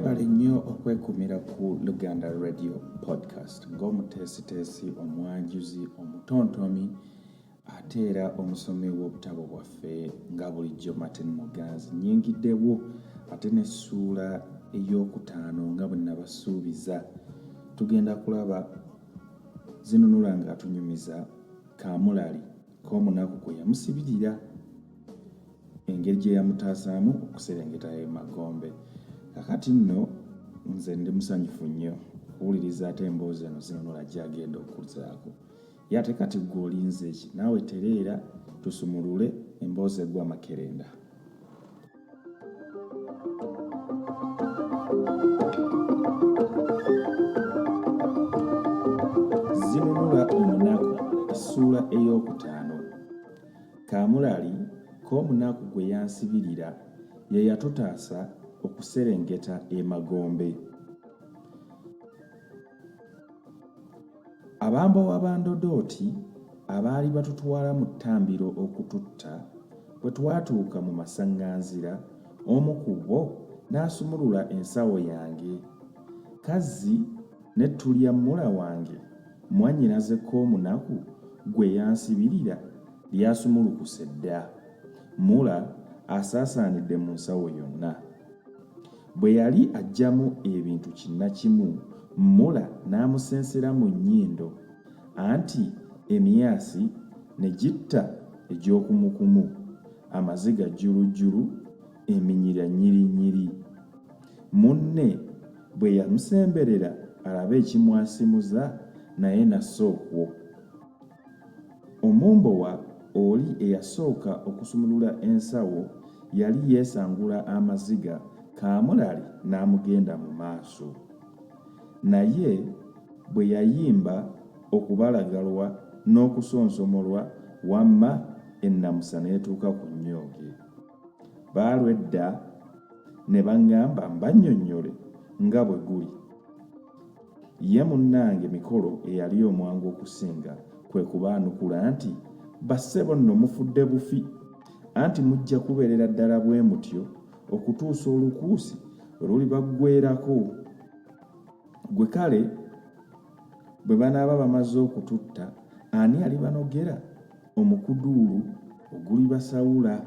Mwebale nnyo okwekumira ku Luganda Radio Podcast ng'omuteesiteesi omwanjuzi omutontomi ate era omusomi w'obutabo bwaffe nga bulijjo Martin Muganzi nnyingiddewo ate ne ssuula eyokutaanu nga bwe nabasuubiza tugenda kulaba Zinunula ng'atunyumiza Kaamulali Komunaku gwe yamusibirira engeri gyeyamutaasaamu okuserengeta e Magombe. Kakati nno nze ndi musanyufu nnyo okuwuliriza ate emboozi eno Zinunula gy'agenda okuzaako. Yate kati ggwe olinze ki naawe tereera tusumulule emboozi egwa makerenda. Zinunula Omunaku essuula eyokutaano. Kaamulali Komunaku gwe yansibirira ye yatutaasa okuserengeta e Magombe. Abambowa ba Ndodooti abaali batutwala mu ttambiro okututta bwe twatuuka mu masaŋŋanzira omu ku bo n'asumulula ensawo yange. Kazzi ne tulya mmula wange mwannyinaze Komunaku gwe yansibirira lyasumulukuse dda. Mmula asaasaanidde mu nsawo yonna. Bwe yali aggyamu ebintu kinnakimu, mmula n'amusensera mu nnyindo, anti emyasi ne gitta egy'okumukumu, amaziga jjulujjulu, eminyira nnyirinyiri. Munne bwe yamusemberera alabe ekimwasimuza, naye nasso okwo. Omumbowa oli eyasooka okusumulula ensawo yali yeesangula amaziga, Kaamulali n'amugenda mu maaso. Naye bwe yayimba okubalagalwa n'okusonsomolwa wamma ennamusa n'etuuka ku nnyooge. Baalwedda ne baŋŋamba mbannyonnyole nga bwe guli. Ye munnange Mikolo eyali omwangu okusinga kwe kubaanukula nti, bassebo nno mufudde bufi, anti mujja kubeerera ddala bwe mutyo okutuusa olukuusi lulibaggweerako. Gwe kale bwe banaaba bamaze okututta, ani alibanogera omukuduulu ogulibasawula?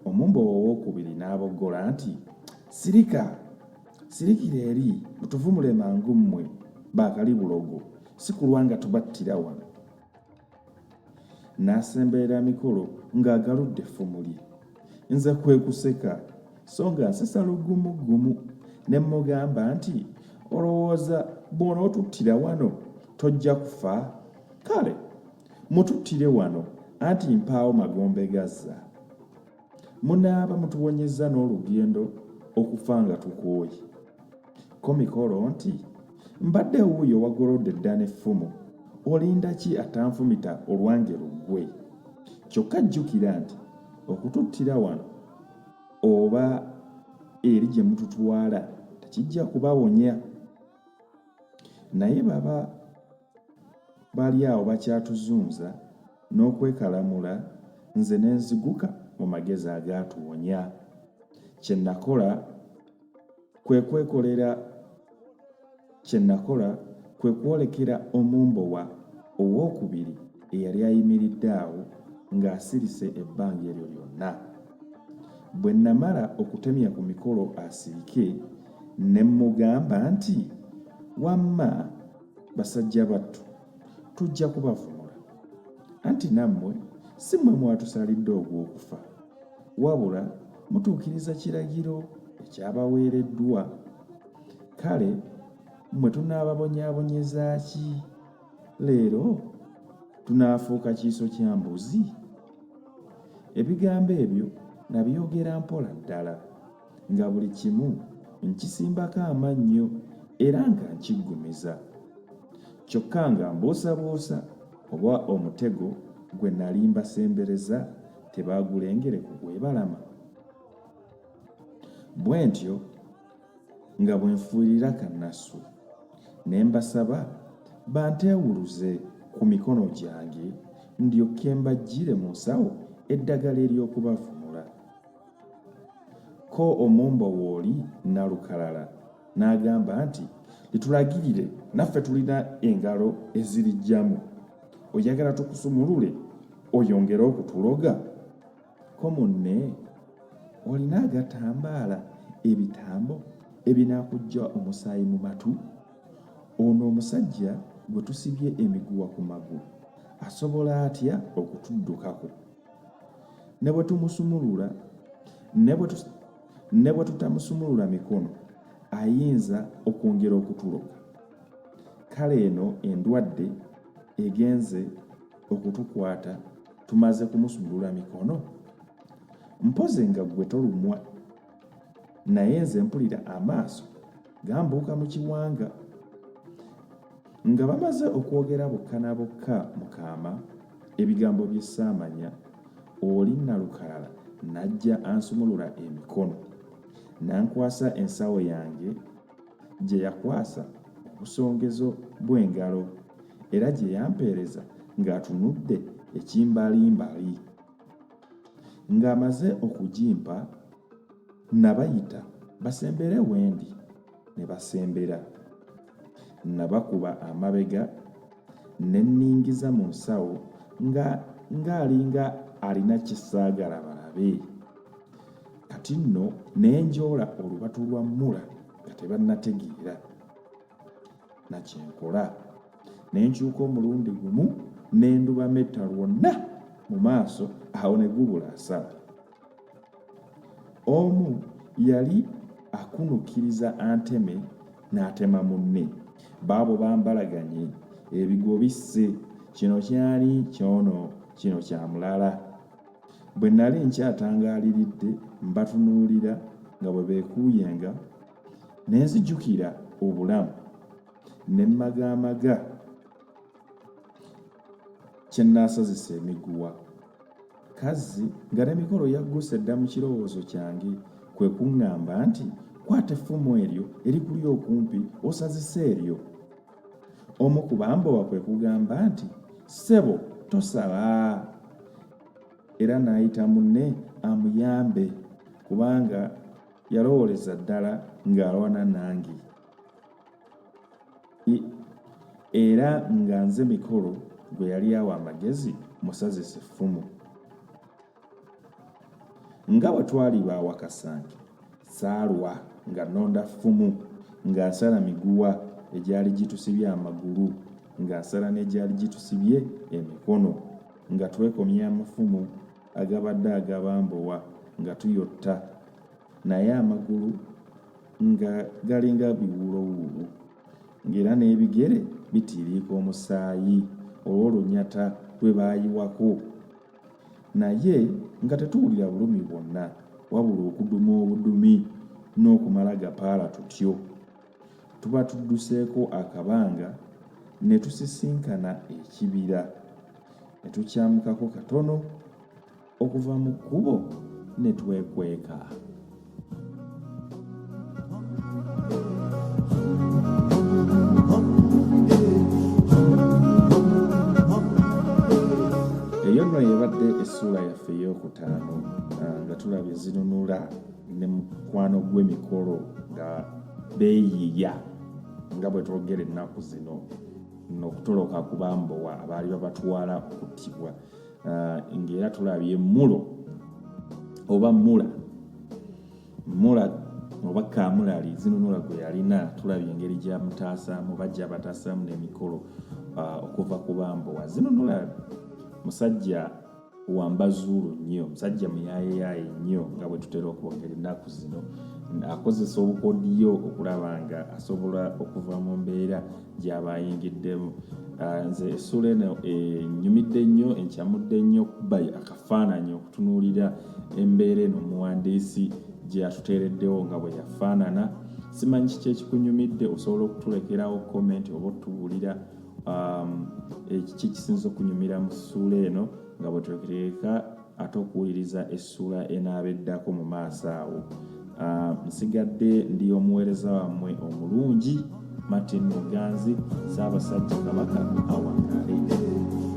Omumbowa owookubiri n'aboggola nti, sirikira eri mutuvumule mangu mmwe baakali bulogo, si kulwa nga tubattira wano. N'asemberera Mikolo ng'agaludde effumu lye. Nze kwe kuseka so nga nsesa lugumugumu ne mmugamba nti, olowooza bw'onootuttira wano tojja kufa? Kale mututtire wano, anti mpaawo Magombe gazza. Munaaba mutuwonyezza n'olugendo okufa nga tukooye. Ko Mikolo nti, mbadde wuuyo wagolodde dda n'effumu, olinda ki atanfumita olwange luggwe? Kyokka jjukira nti okututtira wano oba eri gye mututwala tekijja kubawonya. Naye baba bali awo bakyatuzunza n'okwekalamula, nze ne nziguka mu magezi agaatuwonya. Kye nakola kwe kwolekera omumbowa owookubiri eyali ayimiridde awo ng'asirise ebbanga eryo lyonna. Bwe namala okutemya ku Mikolo asirike, ne mmugamba nti, wamma basajja battu, tujja kubavumula, anti nammwe si mmwe mwatusalidde ogw'okufa, wabula mutuukiriza kiragiro ekyabaweereddwa. Kale mmwe tunaababonyaabonyeza ki? Leero tunaafuuka kiiso kya mbuzi? Ebigambo ebyo nabyogera mpola ddala, nga buli kimu nkisimbako amannyo era nga nkiggumiza. Kyokka nga mbuusabuusa oba omutego gwe nali mbasembereza tebaagulengere ku gwebalama. Bwe ntyo nga bwe nfuirira kannasu, ne mbasaba banteewuluze ku mikono gyange ndyokke mbaggyire mu nsawo eddagala ery'okubavumula. ko omumbowa oli nalukalala n'agamba nti litulagirire naffe tulina engalo ezirijjamu oyagala tukusumulule oyongere okutuloga ko munne olina agatambaala ebitambo ebinaakujja omusaayi mu matu ono omusajja gwe tusibye emiguwa ku magulu asobola atya okutuddukako ne bwe tumusumulula ne bwe tutamusumulula mikono ayinza okwongera okutuloga kale eno endwadde egenze okutukwata tumaze kumusumulula mikono mpoze nga gwe tolumwa naye nze mpulira amaaso gambuuka mu kiwanga nga bamaze okwogera bokka na bokka mu kaama ebigambo bye ssaamanya oli nalukalala najja ansumulula emikono nankwasa ensawo yange gye yakwasa obusongezo bw'engalo era gye yampeereza ng'atunudde ekimbalimbali ng'amaze okugimpa nabayita basembere wendi ne basembera nabakuba amabega ne nningiza mu nsawo ng'alinga alina kisaagala balabe kati nno nenjoola olubatu lwa mmula nga tebannategeera nakyenkola nenkyuka omulundi gumu nenduba metta lwonna mu maaso awo ne gubula asala omu yali akunukiriza anteme n'atema munne baabo bambalaganye ebigo bisse kino kyali kyono kino kyamulala bwe nali nkyatangaaliridde mbatunuulira nga bwe beekuuyenga ne nzijjukira obulamu ne mmagaamaga kye nnaasazisa emiguwa kazzi nga ne Mikolo yagguse dda mu kirowoozo kyange kwe kuŋŋamba nti kwata effumu eryo erikuli okumpi osazise eryo omu ku bambowa kwe kugamba nti ssebo tosaba era n'ayita munne amuyambe kubanga yalowooleza ddala ng'alwana nange era nga nze Mikolo gwe yali awa amagezi musazise effumu nga bwe twali baawakasange saalwa nga nnonda ffumu nga nsala miguwa egyali gitusibye amagulu nga nsala n'egyali gitusibye emikono nga twekomya amafumu agabadde agabambowa nga tuyotta naye amagulu nga galinga biwulowulo ng'era n'ebigere bitiriika omusaayi olw'olunyata lwe baayiwako naye nga tetuwulira bulumi bwonna wabula okuduma obudumi n'okumala gapaala tutyo tuba tudduseeko akabanga ne tusisinkana ekibira ne tukyamukako katono okuva mu kkubo ne twekweka eyo nno yebadde essuula yaffe eyokutaano nga tulabye Zinunula ne mukwano gwe Mikolo nga beeyiya nga bwe twogera ennaku zino n'okutoloka ku bambowa abaali babatwala okuttibwa ng'era tulabye mulo oba mmula oba Kaamulali Zinunula gwe yalina tulabye engeri gyeyamutaasaamu bajja abataasamu ne Mikolo okuva ku bambowa Zinunula musajja wambazuulu nnyo musajja muyaayeeyaaye nnyo nga bwe tutera okwogera ennaku zino akozesa obukodiyo okulaba nga asobola okuva mu mbeera gy'aba ayingiddemu nze essuula eno ennyumidde nnyo enkyamudde nnyo okuba akafaananyi okutunuulira embeera eno omuwandiisi gye yatuteereddewo nga bwe yafaanana simanyi kiki ekikunyumidde osobola okutulekerawo komenti oba otubuulira ekiki kisinza okunyumira mu ssuula eno nga bwe twekereeka ate okuwuliriza essuula enaabeddako mu maaso awo nsigadde ndi omuweereza wammwe omulungi Martin Muganzi Ssaabasajja Kabaka awangale.